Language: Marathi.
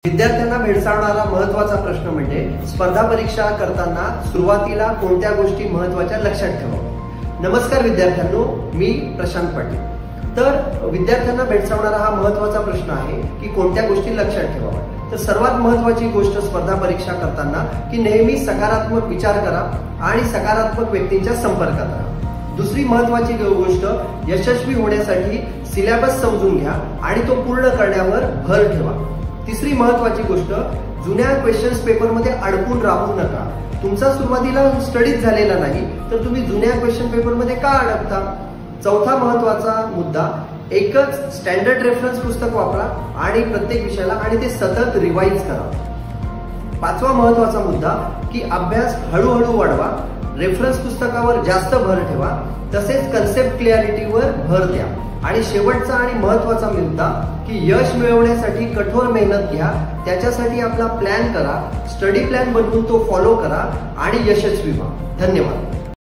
विद्यार्थ्यांना भेडसावणारा महत्त्वाचा प्रश्न म्हणजे स्पर्धा परीक्षा करताना सुरुवातीला कोणत्या गोष्टी महत्त्वाच्या लक्षात ठेवाव्या। नमस्कार विद्यार्थ्यांनो, मी प्रशांत पाटील। तर विद्यार्थ्यांना भेडसावणारा हा महत्त्वाचा प्रश्न आहे की कोणत्या गोष्टी लक्षात ठेवाव्या। तर सर्वात महत्त्वाची गोष्ट स्पर्धा परीक्षा करताना की नेहमी सकारात्मक विचार करा आणि सकारात्मक व्यक्तींच्या संपर्कात राहा। दुसरी महत्त्वाची गोष्ट, यशस्वी होण्यासाठी सिलेबस समजून घ्या आणि तो पूर्ण करण्यावर भर ठेवा। तिसरी महत्त्वाची गोष्ट, जुन्या क्वेश्चन्स पेपर मध्ये अडकून राहू नका। तुमचा सुरुवातीला स्टडीज झालेला नाही तर तुम्ही जुन्या क्वेश्चन पेपर मध्ये का अडकता। चौथा महत्त्वाचा मुद्दा, एकच स्टँडर्ड रेफरन्स पुस्तक वापरा आणि प्रत्येक विषयाला आणि ते सतत रिवाइज करा। पाचवा महत्त्वाचा मुद्दा की अभ्यास हळूहळू वाढवा, रेफरन्स पुस्तकावर जास्त भर ठेवा, तसेच कन्सेप्ट क्लॅरिटीवर भर द्या। आणि शेवटचा आणि महत्त्वाचा मुद्दा की यश मिळवण्यासाठी कठोर मेहनत घ्या, त्याच्यासाठी आपला प्लॅन करा, स्टडी प्लॅन बनवून तो फॉलो करा आणि यशस्वी व्हा। धन्यवाद।